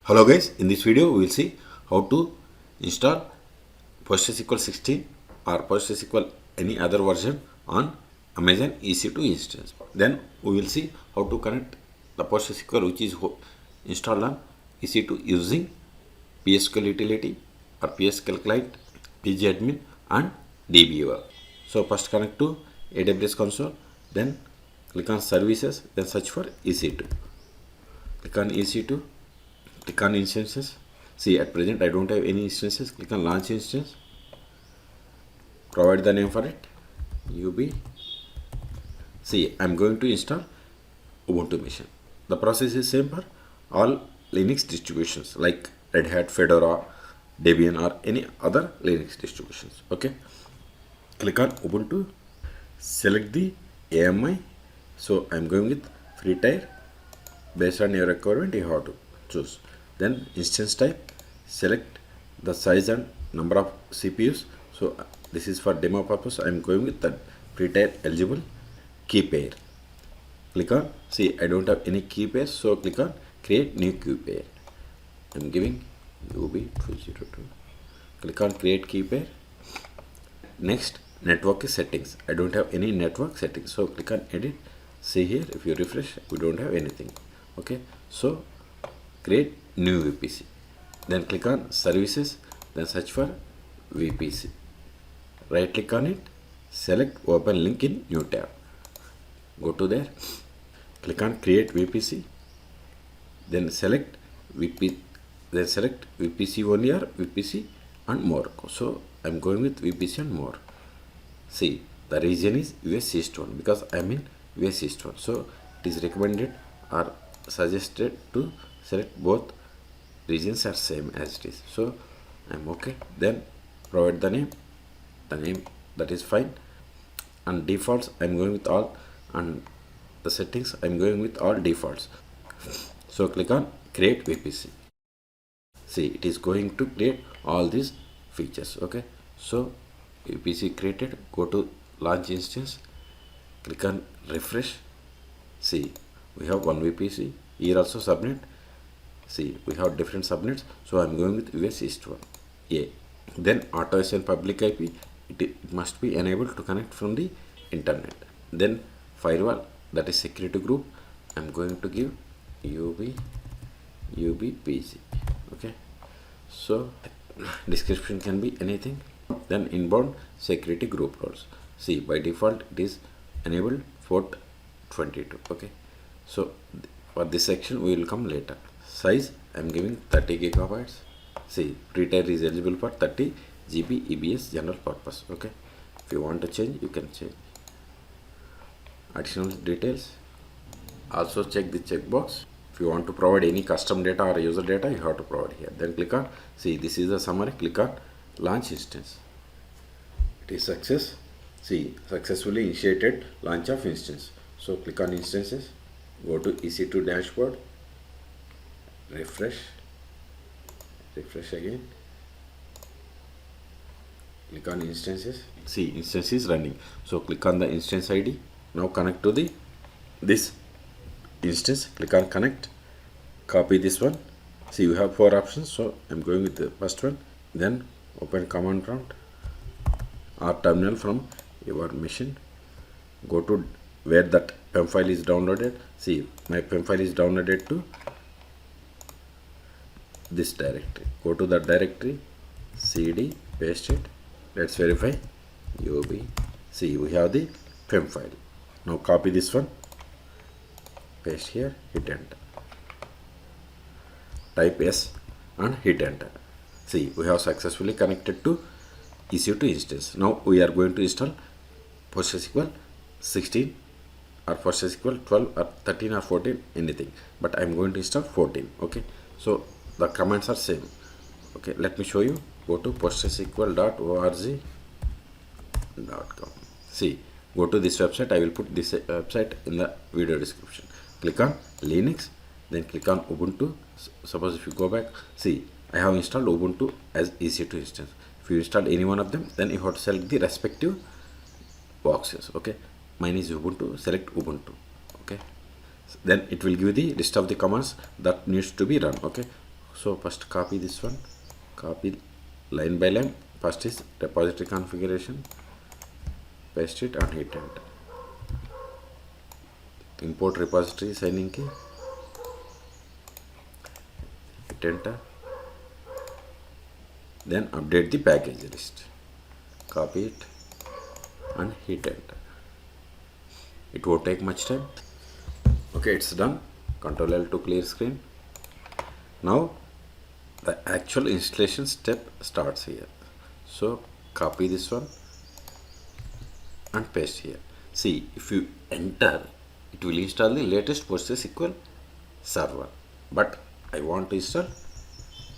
Hello guys, in this video we will see how to install PostgreSQL 16 or PostgreSQL any other version on Amazon EC2 instance. Then we will see how to connect the PostgreSQL which is installed on EC2 using psql utility or psql client, pgadmin and Dbeaver. So first connect to AWS console, then click on services, then search for EC2. Click on EC2. Click on instances. See, at present I don't have any instances. Click on launch instance. Provide the name for it. UB. See, I'm going to install Ubuntu machine. The process is same for all Linux distributions like Red Hat, Fedora, Debian or any other Linux distributions. Okay. Click on Ubuntu. Select the AMI. So I'm going with free tier. Based on your requirement, you have to choose. Then instance type, select the size and number of CPUs. So this is for demo purpose. I am going with the pre-tier eligible key pair. Click on, see I don't have any key pairs, so click on create new key pair. I am giving UB202. Click on create key pair. Next, network settings. I don't have any network settings, so click on edit. See here, if you refresh, we don't have anything. Okay, so create new VPC, then click on services, then search for VPC, right click on it, select open link in new tab, go to there, click on create VPC, then select VPC only or VPC and more. So I'm going with VPC and more. See, the region is US East 1 because I'm in US East 1, so it is recommended or suggested to select both regions are same as it is. So I'm okay. Then provide the name that is fine, and defaults I'm going with all, and the settings I'm going with all defaults. So click on create VPC. See, it is going to create all these features. Okay, so VPC created, go to launch instance, click on refresh. See, we have one VPC. Here also subnet. See, we have different subnets, so I'm going with US East 1. Yeah. Then auto SN public IP, it must be enabled to connect from the internet. Then firewall, that is security group, I'm going to give UBPG. Okay, so description can be anything. Then inbound security group roles. See, by default it is enabled port 22. Okay, so for this section we will come later. Size I'm giving 30 gigabytes. See, pre-tier is eligible for 30 GB EBS general purpose. Okay, if you want to change, you can change. Additional details, also check the checkbox. If you want to provide any custom data or user data, you have to provide here. Then click on, see, this is the summary. Click on launch instance. It is success. See, successfully initiated launch of instance. So click on instances, go to EC2 dashboard, refresh again, click on instances. See, instance is running, so click on the instance ID. Now connect to this instance. Click on connect, copy this one. See, you have 4 options, so I'm going with the first one. Then open command prompt or terminal from your machine, go to where that PEM file is downloaded. See, my PEM file is downloaded to this directory. Go to that directory, cd, paste it. Let's verify UB. See, we have the PEM file. Now copy this one, paste here, hit enter. Type S and hit enter. See, we have successfully connected to EC2 instance. Now we are going to install PostgreSQL 16 or PostgreSQL 12 or 13 or 14, anything, but I'm going to install 14. Okay, so the commands are same. Okay, let me show you. Go to postgresql.org.com. see, go to this website. I will put this website in the video description. Click on Linux, then click on Ubuntu. Suppose if you go back, see, I have installed Ubuntu as EC2 instance. If you install any one of them, then you have to select the respective boxes. Okay, mine is Ubuntu, select Ubuntu. Okay, then it will give the list of the commands that needs to be run. Okay, So first copy this one, copy line by line. First is repository configuration, paste it and hit enter. Import repository signing key, hit enter. Then update the package list, copy it and hit enter. It won't take much time. Okay, it's done. Ctrl L to clear screen. Now the actual installation step starts here. So copy this one and paste here. See, if you enter, it will install the latest PostgreSQL server, but I want to install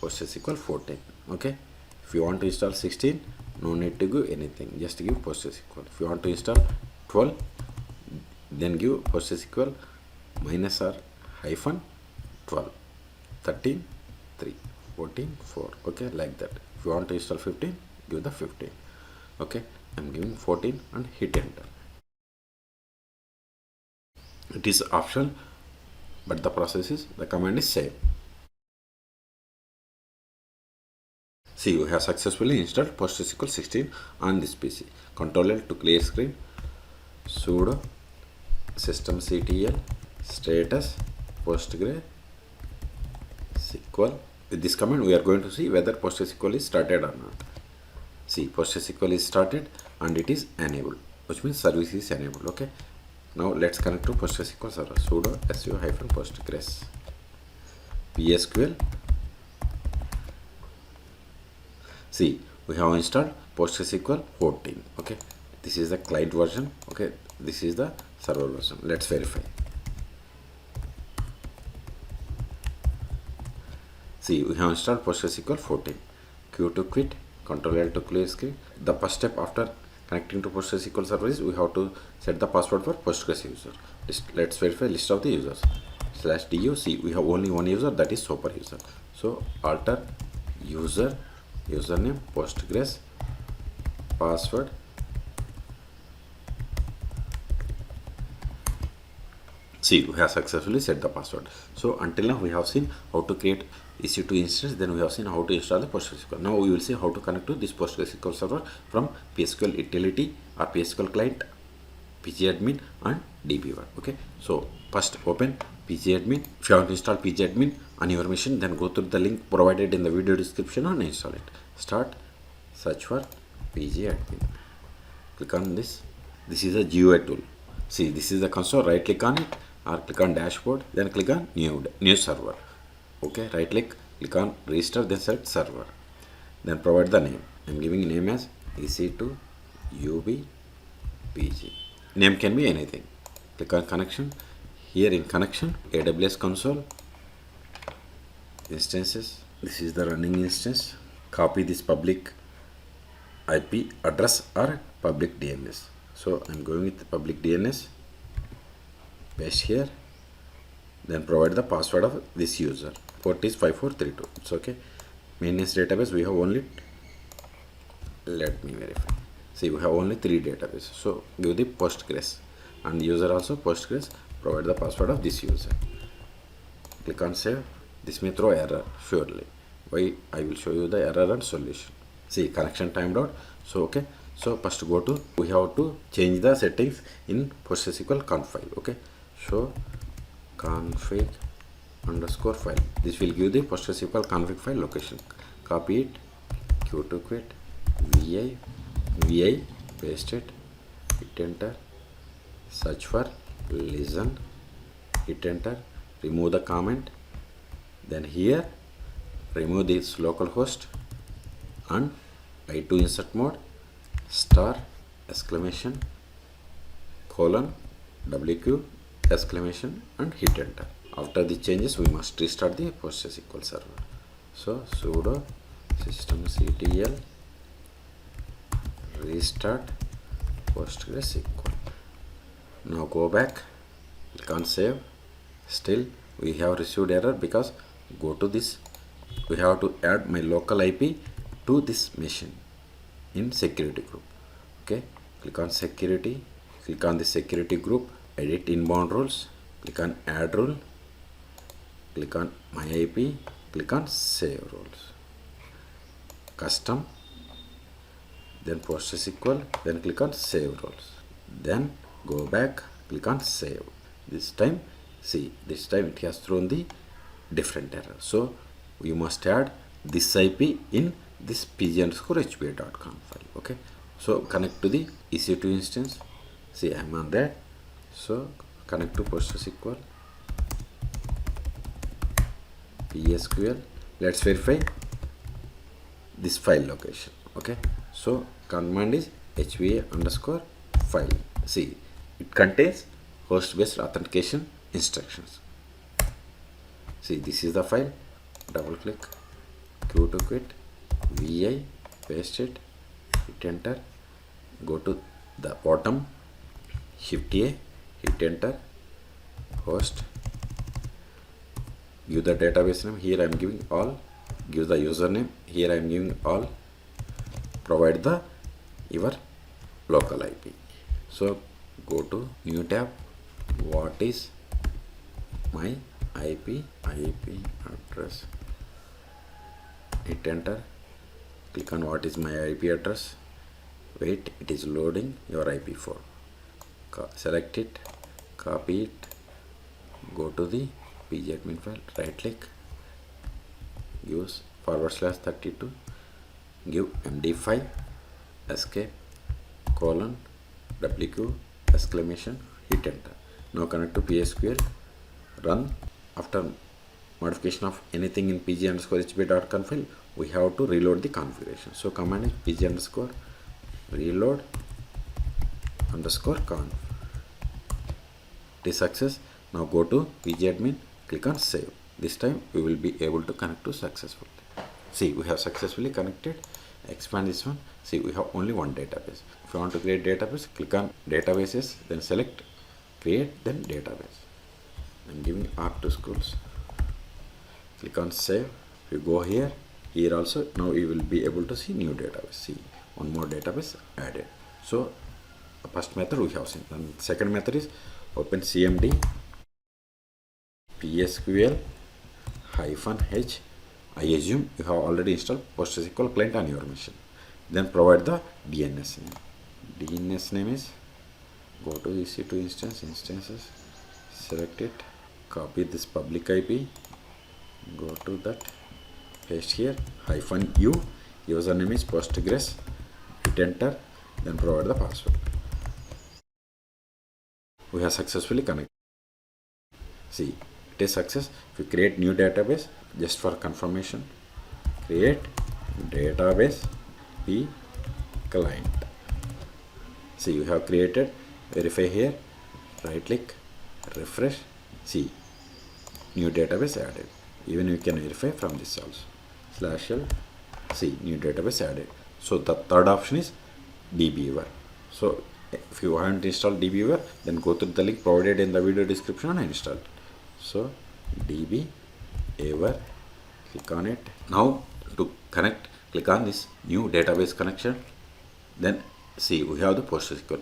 PostgreSQL 14. Okay, if you want to install 16, no need to give anything, just give PostgreSQL. If you want to install 12, then give PostgreSQL minus or hyphen 12, 13, 3, 14, 4. Okay, like that. If you want to install 15, give the 15. Okay, I'm giving 14 and hit enter. It is optional, but the process is, the command is same. See, we have successfully installed PostgreSQL 16 on this PC. Ctrl L to clear screen. Sudo systemctl status PostgreSQL. With this command, we are going to see whether PostgreSQL is started or not. See, PostgreSQL is started and it is enabled, which means service is enabled. Okay. Now let's connect to PostgreSQL Server. Sudo su-postgres psql. See, we have installed PostgreSQL 14. Okay, this is the client version. Okay, this is the server version. Let's verify. See, we have installed PostgreSQL 14. Q to quit, Ctrl L to clear screen. The first step after connecting to PostgreSQL Server is we have to set the password for Postgres user. Let's verify list of the users. /du. See, we have only one user, that is super user. So alter user, username Postgres, password. See, we have successfully set the password. So until now we have seen how to create EC2 instance, then we have seen how to install the PostgreSQL. Now we will see how to connect to this PostgreSQL server from PSQL utility or PSQL client, pgadmin and Dbeaver. Okay, so first open pgadmin. If you want to install pgadmin on your machine, then go to the link provided in the video description and install it. Start, search for pgadmin. Click on this. This is a GUI tool. See, this is the console. Right click on it or click on dashboard, then click on new server. Okay, right click on register, then select server, then provide the name. I'm giving name as EC2 UB PG. Name can be anything. Click on connection. Here in connection, AWS console, instances. This is the running instance. Copy this public IP address or public DNS. So I'm going with the public DNS. Paste here. Then provide the password of this user. Port is 5432. It's okay. Maintenance database we have only. Let me verify. See, we have only 3 databases. So give the Postgres and user also Postgres. Provide the password of this user. Click on save. This may throw error surely. Why? I will show you the error and solution. See, connection timed out. So okay. So first go to, we have to change the settings in PostgreSQL conf file. Okay. So config underscore file. This will give the PostgreSQL config file location. Copy it. Q to quit. vi paste it. Hit enter. Search for listen. Hit enter. Remove the comment. Then here remove this localhost and I2 insert mode star exclamation colon WQ exclamation and hit enter. After the changes, we must restart the PostgreSQL server. So sudo systemctl restart PostgreSQL. Now go back, click on save. Still we have received error because go to this, we have to add my local IP to this machine in security group. Okay, click on security, click on the security group, edit inbound rules, click on add rule, click on my IP, click on save roles, custom, then PostgreSQL, then click on save roles, then go back, click on save. This time, see, this time it has thrown the different error. So you must add this IP in this pg_hba.com file. Okay, so connect to the EC2 instance. See, I'm on there. So connect to PostgreSQL, PSQL. Let's verify this file location. Okay, so command is hba_file. See, it contains host-based authentication instructions. See, this is the file. Double click, Q to quit, VI, paste it, hit enter, go to the bottom, Shift A, hit enter, host, give the database name. Here I am giving all, give the username. Here I am giving all, provide the your local IP. So go to new tab, what is my IP address, hit enter, click on what is my IP address, wait, it is loading your IP4, select it, copy it, go to the pgadmin file, right click, use /32, give MD5, escape, colon, WQ, exclamation, hit enter. Now connect to PSQL, run. After modification of anything in pg_hba.conf file, we have to reload the configuration. So command is pg_reload_conf. It is success. Now go to pgadmin, click on save. This time we will be able to connect to successfully. See, we have successfully connected. Expand this one. See, we have only one database. If you want to create database, click on databases, then select create, then database. I'm giving R2 schools. Click on save. If you go here also, now you will be able to see new database. See, one more database added. So the first method we have seen. And second method is open cmd psql -h. I assume you have already installed PostgreSQL client on your machine. Then provide the DNS name. DNS name is, go to EC2 instances, select it, copy this public IP, go to that, paste here, -u, username is Postgres, hit enter, then provide the password. We have successfully connected. See, it is success. If you create new database, just for confirmation, create database p client. See, you have created, verify here, right click, refresh. See, new database added. Even you can verify from this also. /l, see, new database added. So the third option is Dbeaver. So if you haven't installed Dbeaver, then go to the link provided in the video description and install it. So Dbeaver, click on it. Now to connect, click on this new database connection. Then see, we have the PostgreSQL.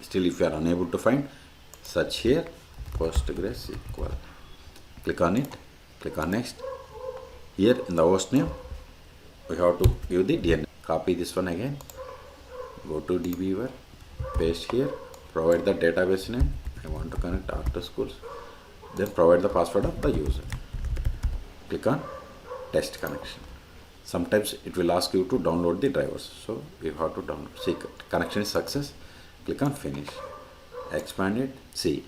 Still, if you are unable to find, search here PostgreSQL. Click on it. Click on next. Here in the host name, we have to give the DNS. Copy this one again. Go to Dbeaver. Paste here. Provide the database name. I want to connect R2 schools. Then provide the password of the user. Click on test connection. Sometimes it will ask you to download the drivers, so you have to download. See, connection is success. Click on finish. Expand it. See,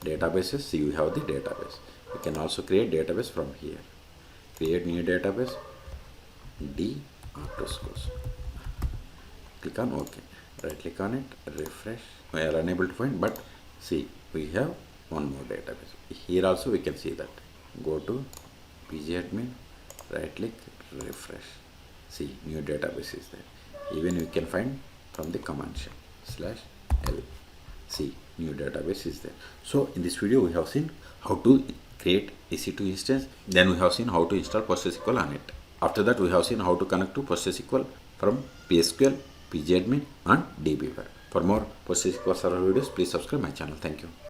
databases. See, you have the database. You can also create database from here. Create new database. R2 schools. Click on OK. Right click on it. Refresh. We are unable to find, but see, we have one more database. Here also we can see that. Go to pgadmin, right click, refresh. See, new database is there. Even you can find from the command shell /l. See, new database is there. So in this video we have seen how to create EC2 instance. Then we have seen how to install PostgreSQL on it. After that we have seen how to connect to PostgreSQL from PSQL, pgadmin and Dbeaver. For more PostgreSQL Server videos, please subscribe my channel. Thank you.